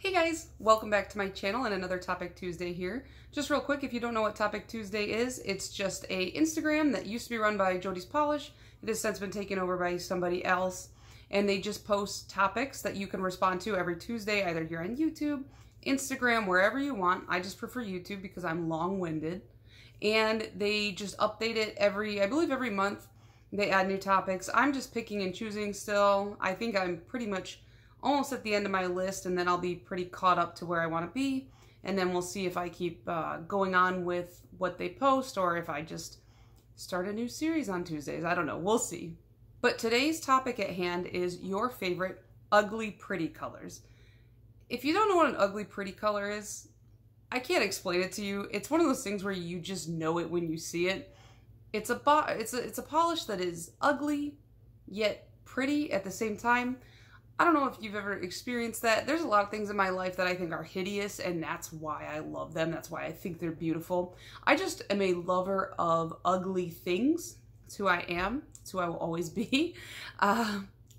Hey guys, welcome back to my channel and another Topic Tuesday here. Just real quick, if you don't know what Topic Tuesday is, it's just a Instagram that used to be run by Jody's Polish. It has since been taken over by somebody else, and they just post topics that you can respond to every Tuesday, either here on YouTube, Instagram, wherever you want. I just prefer YouTube because I'm long-winded. And they just update it I believe every month. They add new topics. I'm just picking and choosing still. I think I'm pretty much almost at the end of my list, and then I'll be pretty caught up to where I want to be, and then we'll see if I keep going on with what they post or if I just start a new series on Tuesdays. I don't know. We'll see. But today's topic at hand is your favorite ugly pretty colors. If you don't know what an ugly pretty color is, I can't explain it to you. It's one of those things where you just know it when you see it. It's a polish that is ugly yet pretty at the same time. I don't know if you've ever experienced that. There's a lot of things in my life that I think are hideous, and that's why I love them. That's why I think they're beautiful. I just am a lover of ugly things. It's who I am. It's who I will always be.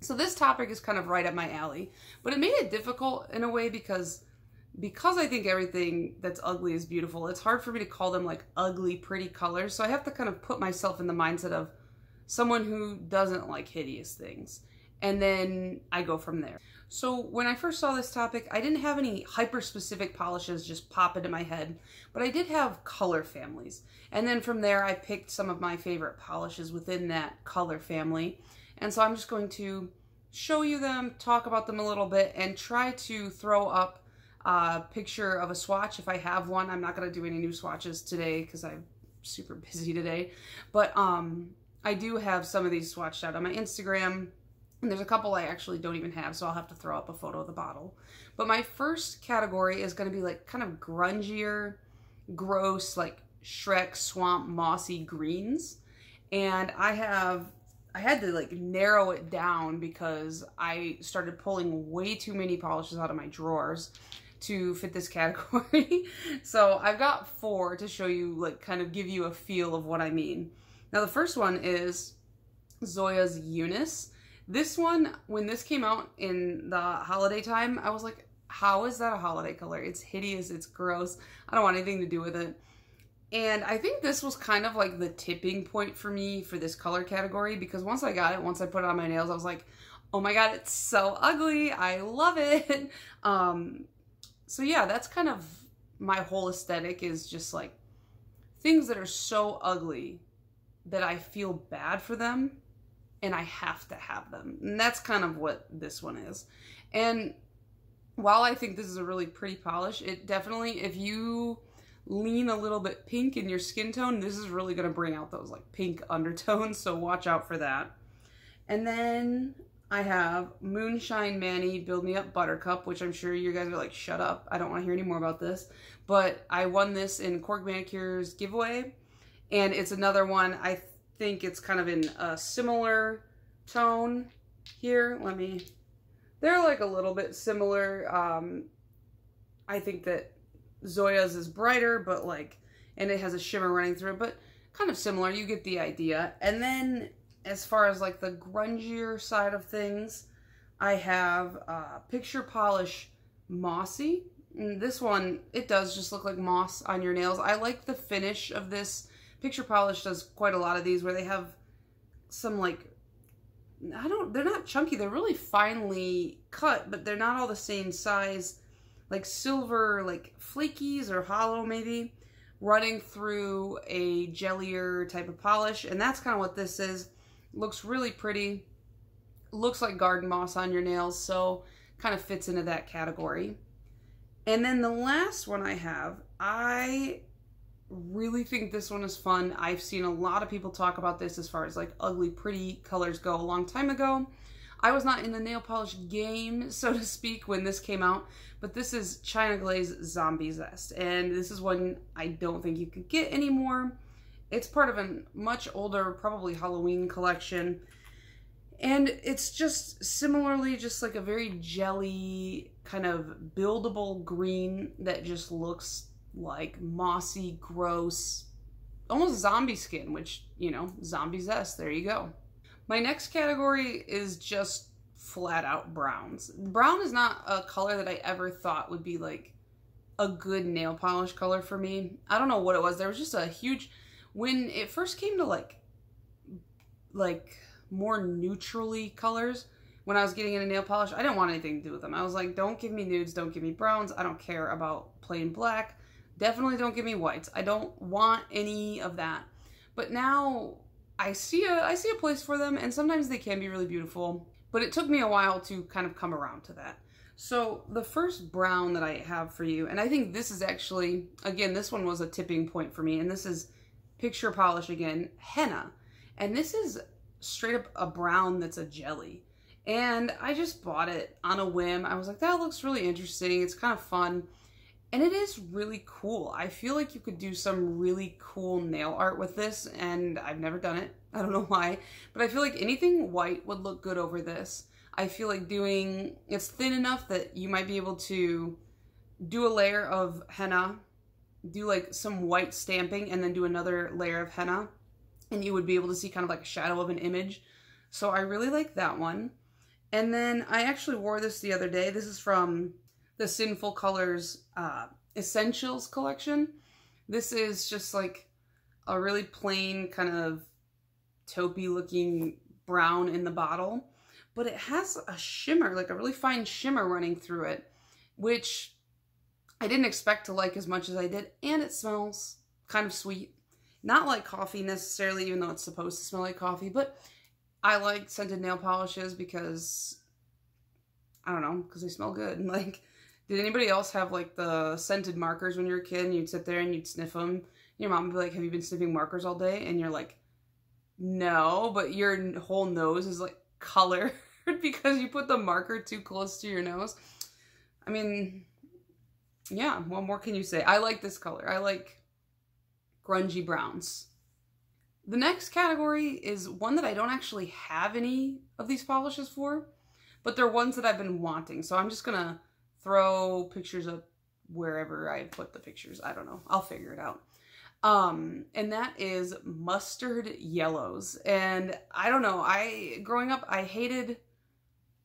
So this topic is kind of right up my alley. But it made it difficult in a way because I think everything that's ugly is beautiful. It's hard for me to call them like ugly, pretty colors. So I have to kind of put myself in the mindset of someone who doesn't like hideous things. And then I go from there. So when I first saw this topic, I didn't have any hyper-specific polishes just pop into my head, but I did have color families. And then from there, I picked some of my favorite polishes within that color family. And so I'm just going to show you them, talk about them a little bit, and try to throw up a picture of a swatch if I have one. I'm not going to do any new swatches today because I'm super busy today. But I do have some of these swatched out on my Instagram. And there's a couple I actually don't even have, so I'll have to throw up a photo of the bottle. But my first category is going to be like kind of grungier, gross, like Shrek swamp mossy greens. And I had to like narrow it down because I started pulling way too many polishes out of my drawers to fit this category. So I've got 4 to show you, like kind of give you a feel of what I mean. Now the first one is Zoya's Eunice. This one, when this came out in the holiday time, I was like, how is that a holiday color? It's hideous, it's gross, I don't want anything to do with it. And I think this was kind of like the tipping point for me for this color category, because once I got it, once I put it on my nails, I was like, oh my god, it's so ugly, I love it. So yeah, that's kind of my whole aesthetic, is just like things that are so ugly that I feel bad for them and I have to have them. And that's kind of what this one is. And while I think this is a really pretty polish, it definitely, if you lean a little bit pink in your skin tone, this is really going to bring out those like pink undertones, so watch out for that. And then I have Moonshine Manny Build Me Up Buttercup, which I'm sure you guys are like, shut up, I don't want to hear any more about this. But I won this in Cork Manicure's giveaway, and it's another one. I think it's kind of in a similar tone here. They're like a little bit similar. I think that Zoya's is brighter, but like, and it has a shimmer running through it, but kind of similar. You get the idea. And then as far as like the grungier side of things, I have Picture Polish Mossy. And this one, it does just look like moss on your nails. I like the finish of this. Picture Polish does quite a lot of these where they have some like, they're not chunky, they're really finely cut, but they're not all the same size, like silver, like flakies or hollow maybe, running through a jellier type of polish. And that's kind of what this is. Looks really pretty, looks like garden moss on your nails, so kind of fits into that category. And then the last one I have, I really think this one is fun. I've seen a lot of people talk about this as far as like ugly pretty colors go a long time ago. I was not in the nail polish game, so to speak, when this came out, but this is China Glaze Zombie Zest, and this is one I don't think you could get anymore. It's part of a much older, probably Halloween collection, and it's just similarly just like a very jelly kind of buildable green that just looks like mossy, gross, almost zombie skin, which, you know, zombie zest, there you go. My next category is just flat out browns. Brown is not a color that I ever thought would be like a good nail polish color for me. I don't know what it was. There was just a huge, when it first came to like more neutrally colors, when I was getting into nail polish, I didn't want anything to do with them. I was like, don't give me nudes, don't give me browns. I don't care about plain black. Definitely don't give me whites. I don't want any of that. But now I see a place for them, and sometimes they can be really beautiful. But it took me a while to kind of come around to that. So the first brown that I have for you, and I think this is actually, again, this one was a tipping point for me, and this is Picture Polish again, Henna. And this is straight up a brown that's a jelly. And I just bought it on a whim. I was like, that looks really interesting. It's kind of fun. And it is really cool. I feel like you could do some really cool nail art with this, and I've never done it. I don't know why, but I feel like anything white would look good over this. I feel like it's thin enough that you might be able to do a layer of henna, do like some white stamping, and then do another layer of henna, and you would be able to see kind of like a shadow of an image. So I really like that one. And then I actually wore this the other day. This is from the Sinful Colors Essentials collection. This is just like a really plain kind of taupey looking brown in the bottle, but it has a shimmer, like a really fine shimmer running through it, which I didn't expect to like as much as I did. And it smells kind of sweet. Not like coffee necessarily, even though it's supposed to smell like coffee, but I like scented nail polishes because, I don't know, because they smell good. Like, did anybody else have like the scented markers when you were a kid and you'd sit there and you'd sniff them? Your mom would be like, have you been sniffing markers all day? And you're like, no, but your whole nose is like colored because you put the marker too close to your nose. I mean, yeah, what more can you say? I like this color. I like grungy browns. The next category is one that I don't actually have any of these polishes for, but they're ones that I've been wanting. So I'm just gonna throw pictures up wherever I put the pictures. I don't know. I'll figure it out. And that is mustard yellows. And I don't know, growing up, I hated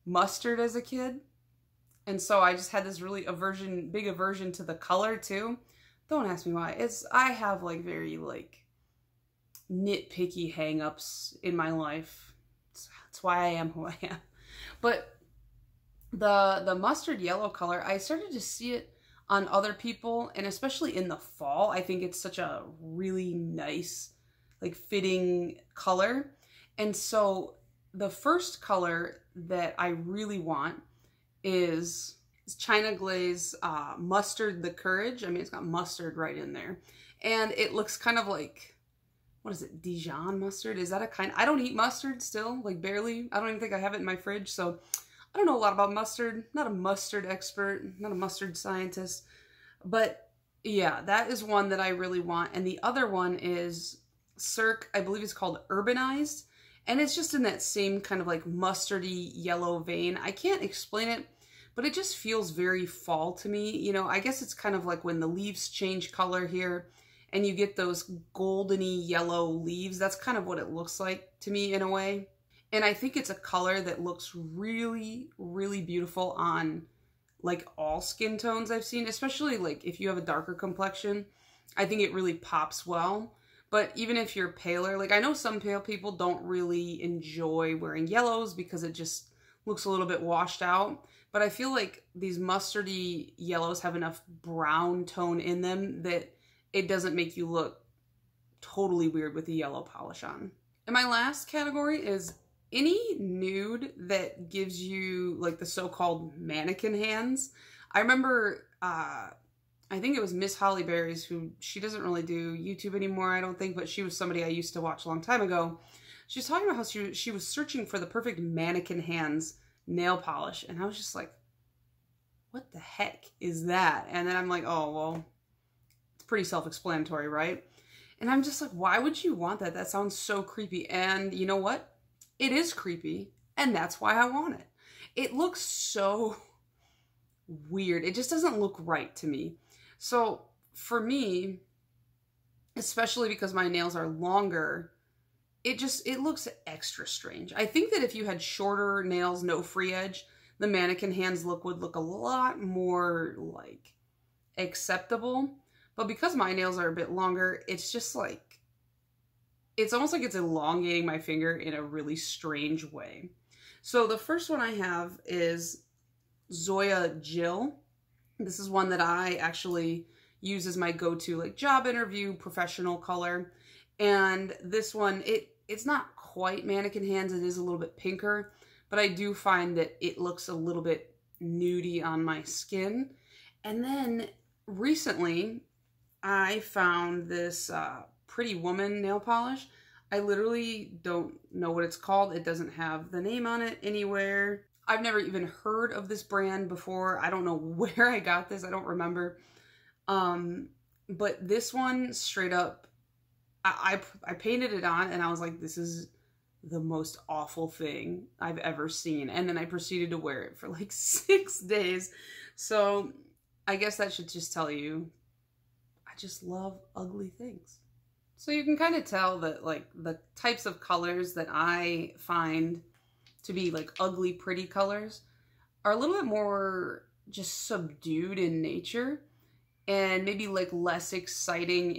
mustard as a kid. And so I just had this really big aversion to the color too. Don't ask me why. I have like very like nitpicky hang-ups in my life. That's why I am who I am. But the mustard yellow color, I started to see it on other people, and especially in the fall. I think it's such a really nice, like fitting color. And so the first color that I really want is China Glaze Mustard the Courage. I mean, it's got mustard right in there. And it looks kind of like, what is it, Dijon mustard? Is that a kind? I don't eat mustard still, like barely. I don't even think I have it in my fridge, so I don't know a lot about mustard. Not a mustard expert, not a mustard scientist. But yeah, that is one that I really want. And the other one is Cirque, I believe it's called Urbanized. And it's just in that same kind of like mustardy yellow vein. I can't explain it, but it just feels very fall to me. You know, I guess it's kind of like when the leaves change color here and you get those goldeny yellow leaves. That's kind of what it looks like to me in a way. And I think it's a color that looks really, really beautiful on like all skin tones I've seen, especially like if you have a darker complexion. I think it really pops well. But even if you're paler, like I know some pale people don't really enjoy wearing yellows because it just looks a little bit washed out. But I feel like these mustardy yellows have enough brown tone in them that it doesn't make you look totally weird with the yellow polish on. And my last category is any nude that gives you like the so-called mannequin hands. I remember, I think it was Miss Holly Berries, who she doesn't really do YouTube anymore, I don't think, but she was somebody I used to watch a long time ago. She was talking about how she was searching for the perfect mannequin hands nail polish. And I was just like, what the heck is that? And then I'm like, oh, well, it's pretty self-explanatory, right? And I'm just like, why would you want that? That sounds so creepy. And you know what? It is creepy, and that's why I want it. It looks so weird. It just doesn't look right to me. So for me, especially because my nails are longer, it looks extra strange. I think that if you had shorter nails, no free edge, the mannequin hands would look a lot more like acceptable. But because my nails are a bit longer, it's just like, it's almost like it's elongating my finger in a really strange way. So the first one I have is Zoya Jill. This is one that I actually use as my go-to like job interview professional color. And this one, it's not quite mannequin hands, it is a little bit pinker, but I do find that it looks a little bit nudie on my skin. And then recently, I found this Pretty Woman nail polish. I literally don't know what it's called. It doesn't have the name on it anywhere. I've never even heard of this brand before. I don't know where I got this. I don't remember. But this one, straight up, I painted it on and I was like, this is the most awful thing I've ever seen. And then I proceeded to wear it for like 6 days. So I guess that should just tell you, I just love ugly things. So you can kind of tell that like the types of colors that I find to be like ugly, pretty colors are a little bit more just subdued in nature and maybe like less exciting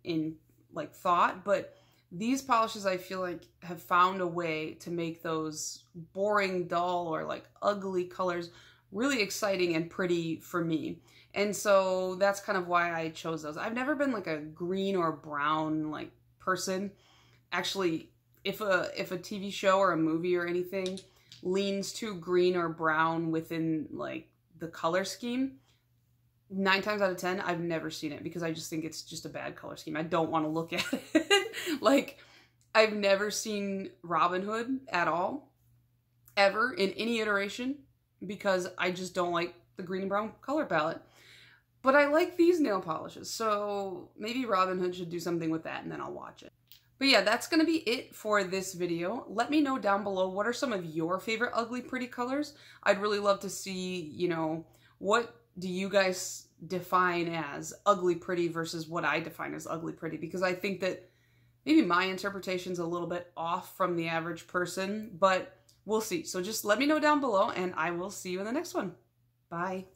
in like thought. But these polishes I feel like have found a way to make those boring, dull, or like ugly colors really exciting and pretty for me. And so that's kind of why I chose those. I've never been like a green or brown like person. Actually, if a TV show or a movie or anything leans too green or brown within like the color scheme, 9 times out of 10, I've never seen it because I just think it's just a bad color scheme. I don't want to look at it. Like, I've never seen Robin Hood at all, ever, in any iteration, because I just don't like the green and brown color palette. But I like these nail polishes, so maybe Robin Hood should do something with that and then I'll watch it. But yeah, that's going to be it for this video. Let me know down below, what are some of your favorite ugly, pretty colors? I'd really love to see, you know, what do you guys define as ugly, pretty versus what I define as ugly, pretty? Because I think that maybe my interpretation's a little bit off from the average person, but we'll see. So just let me know down below and I will see you in the next one. Bye.